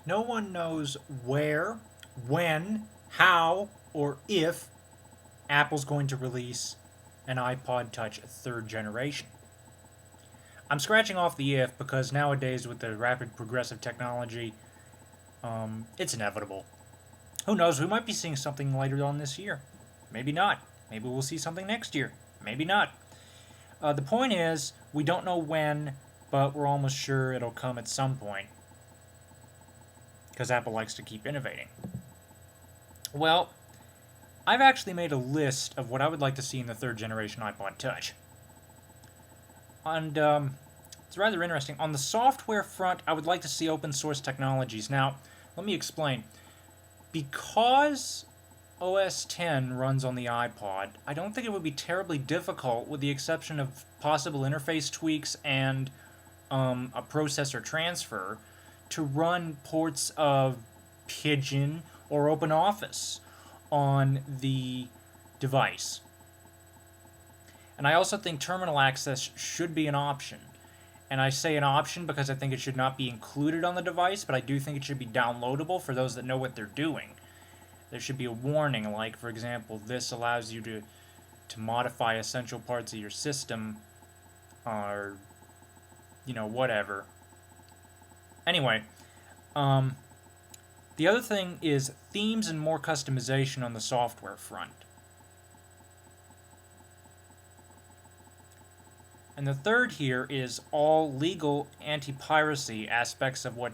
No one knows where, when, how, or if Apple's going to release an iPod Touch third generation. I'm scratching off the if because nowadays, with the rapid progressive technology, it's inevitable. Who knows? We might be seeing something later on this year. Maybe not. Maybe we'll see something next year. Maybe not. The point is, we don't know when, but we're almost sure it'll come at some point. Because Apple likes to keep innovating. Well, I've actually made a list of what I would like to see in the third generation iPod Touch. And it's rather interesting. On the software front, I would like to see open source technologies. Now, let me explain. Because OS X runs on the iPod, I don't think it would be terribly difficult, with the exception of possible interface tweaks and a processor transfer, to run ports of Pigeon or OpenOffice on the device. And I also think terminal access should be an option. And I say an option because I think it should not be included on the device, but I do think it should be downloadable for those that know what they're doing. There should be a warning, like, for example, this allows you to modify essential parts of your system, or, whatever. Anyway, the other thing is themes and more customization on the software front. And the third here is all legal anti-piracy aspects of what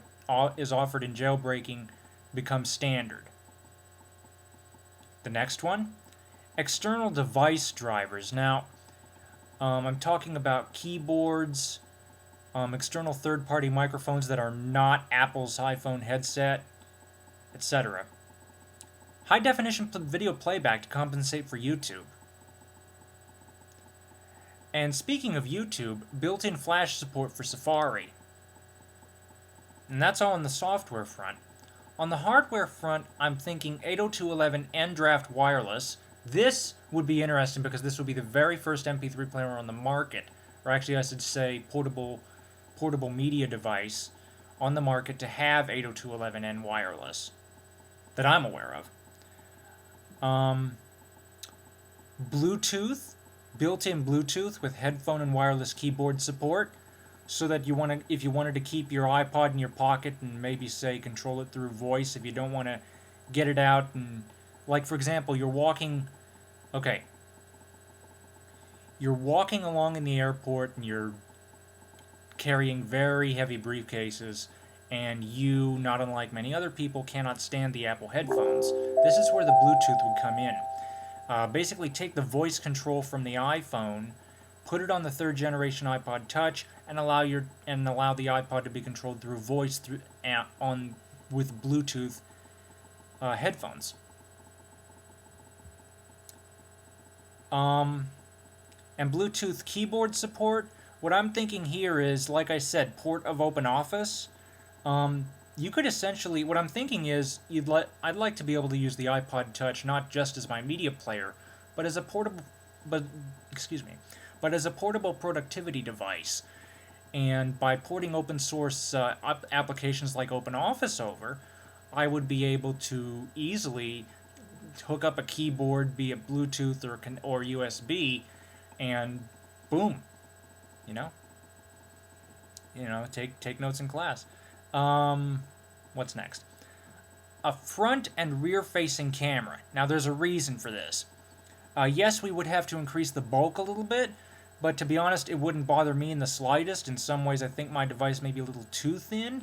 is offered in jailbreaking become standard. The next one, external device drivers. Now, I'm talking about keyboards, external third-party microphones that are not Apple's iPhone headset, etc. High-definition video playback to compensate for YouTube. And speaking of YouTube, built-in flash support for Safari. And that's all on the software front. On the hardware front, I'm thinking 802.11 N-Draft wireless. This would be interesting because this would be the very first MP3 player on the market, or actually I should say portable media device on the market to have 802.11n wireless that I'm aware of. Bluetooth, built-in Bluetooth with headphone and wireless keyboard support, so that if you wanted to keep your iPod in your pocket and maybe, say, control it through voice, if you don't want to get it out and, like, for example, you're walking along in the airport and you're carrying very heavy briefcases, and you, not unlike many other people, cannot stand the Apple headphones. This is where the Bluetooth would come in. Basically, take the voice control from the iPhone, put it on the third generation iPod Touch, and allow the iPod to be controlled through voice with Bluetooth headphones. And Bluetooth keyboard support. What I'm thinking here is, like I said, port of OpenOffice. You could essentially, what I'm thinking is, I'd like to be able to use the iPod Touch not just as my media player, but as a portable productivity device. And by porting open source applications like OpenOffice over, I would be able to easily hook up a keyboard, be it Bluetooth or USB, and boom, take notes in class. What's next? A front and rear-facing camera. Now, there's a reason for this. Yes, we would have to increase the bulk a little bit, but to be honest, it wouldn't bother me in the slightest. In some ways, I think my device may be a little too thin.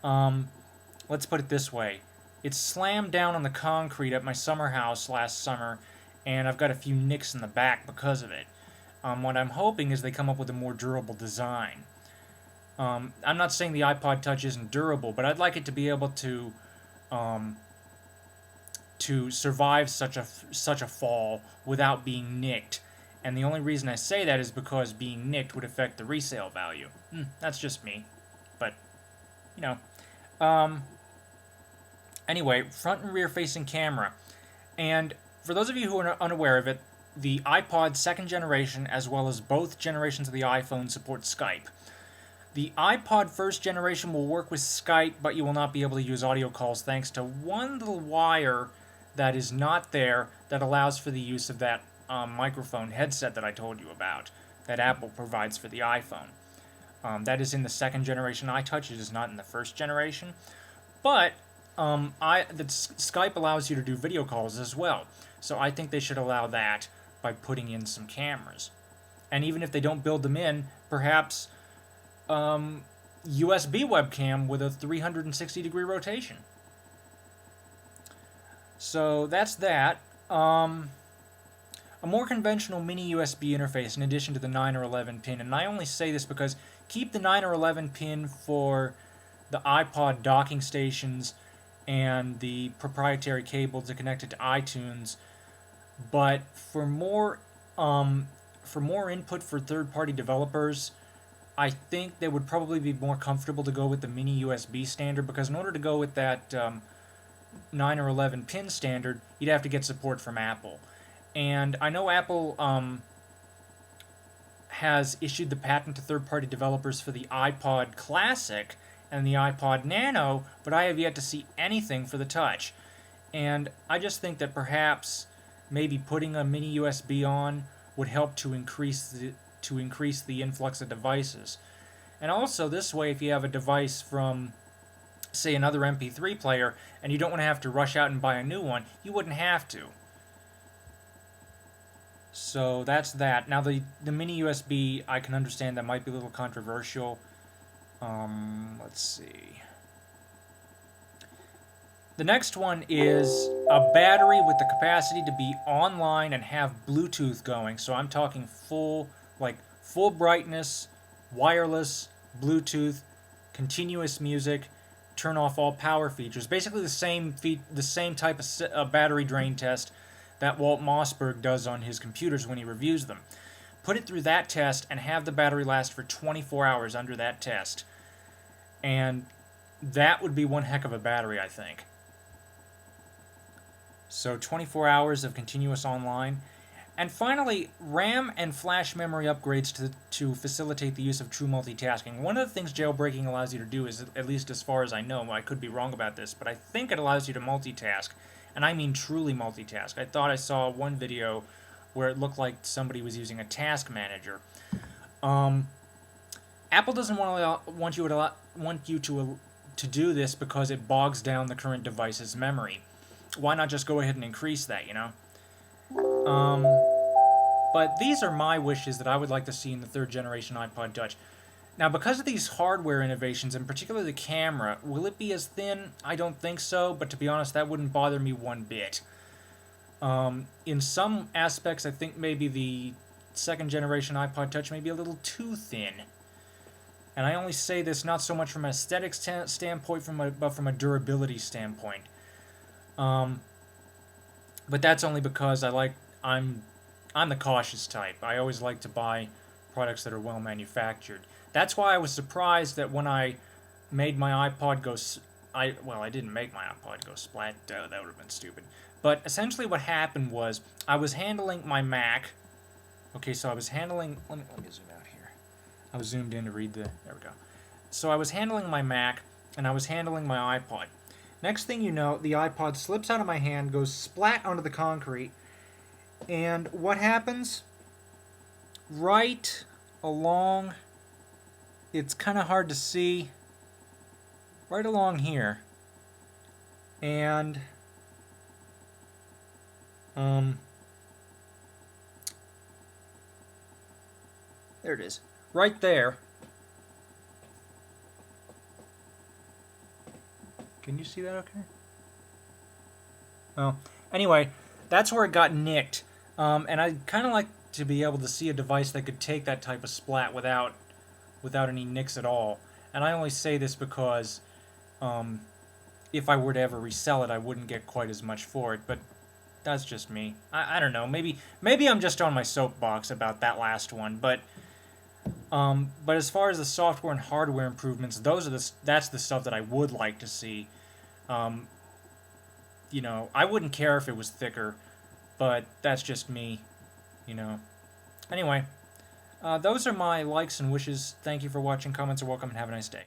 Let's put it this way. It slammed down on the concrete at my summer house last summer, and I've got a few nicks in the back because of it. What I'm hoping is they come up with a more durable design. I'm not saying the iPod Touch isn't durable, but I'd like it to be able to survive such a fall without being nicked. And the only reason I say that is because being nicked would affect the resale value. That's just me. But, anyway, front and rear facing camera. And for those of you who are unaware of it, the iPod second generation, as well as both generations of the iPhone, support Skype. The iPod first generation will work with Skype, but you will not be able to use audio calls thanks to one little wire that is not there that allows for the use of that microphone headset that I told you about, that Apple provides for the iPhone. That is in the second generation iTouch. It is not in the first generation. But Skype allows you to do video calls as well. So I think they should allow that by putting in some cameras. And even if they don't build them in, perhaps USB webcam with a 360-degree rotation. So that's that. A more conventional mini USB interface in addition to the 9 or 11 pin. And I only say this because keep the 9 or 11 pin for the iPod docking stations and the proprietary cable to connect it to iTunes. But for more input for third-party developers, I think they would probably be more comfortable to go with the mini USB standard, because in order to go with that 9 or 11 pin standard, you'd have to get support from Apple. And I know Apple has issued the patent to third-party developers for the iPod Classic and the iPod Nano, but I have yet to see anything for the Touch. And I just think that perhaps maybe putting a mini USB on would help to increase the influx of devices. And also this way, if you have a device from, say, another MP3 player, and you don't want to have to rush out and buy a new one, you wouldn't have to. So that's that. Now the mini USB, I can understand that might be a little controversial. Let's see. The next one is a battery with the capacity to be online and have Bluetooth going. So I'm talking full brightness, wireless, Bluetooth, continuous music, turn off all power features. Basically the same type of battery drain test that Walt Mossberg does on his computers when he reviews them. Put it through that test and have the battery last for 24 hours under that test. And that would be one heck of a battery, I think. So 24 hours of continuous online. And finally, RAM and flash memory upgrades to facilitate the use of true multitasking. One of the things jailbreaking allows you to do is, at least as far as I know, I could be wrong about this, but I think it allows you to multitask. And I mean truly multitask. I thought I saw one video where it looked like somebody was using a task manager. Apple doesn't want you to do this because it bogs down the current device's memory. Why not just go ahead and increase that, you know? But these are my wishes that I would like to see in the third generation iPod Touch. Now, because of these hardware innovations, and particularly the camera, will it be as thin? I don't think so, but to be honest, that wouldn't bother me one bit. In some aspects, I think maybe the second generation iPod Touch may be a little too thin. And I only say this not so much from an aesthetic standpoint, but from a durability standpoint. But that's only because I'm the cautious type. I always like to buy products that are well manufactured. That's why I was surprised that when I made my iPod go... I didn't make my iPod go splat. That would have been stupid. But essentially what happened was I was handling my Mac. Okay, so I was handling... Let me zoom out here. I was zoomed in to read the... There we go. So I was handling my Mac, and I was handling my iPod. Next thing you know, the iPod slips out of my hand, goes splat onto the concrete, and what happens? Right along... It's kind of hard to see. Right along here. And... there it is. Right there. Can you see that okay? Well, anyway, that's where it got nicked. And I'd kind of like to be able to see a device that could take that type of splat without any nicks at all. And I only say this because if I were to ever resell it, I wouldn't get quite as much for it. But that's just me. I don't know. Maybe I'm just on my soapbox about that last one. But as far as the software and hardware improvements, that's the stuff that I would like to see. You know, I wouldn't care if it was thicker, but that's just me. You know. Anyway, Those are my likes and wishes. Thank you for watching. Comments are welcome, and have a nice day.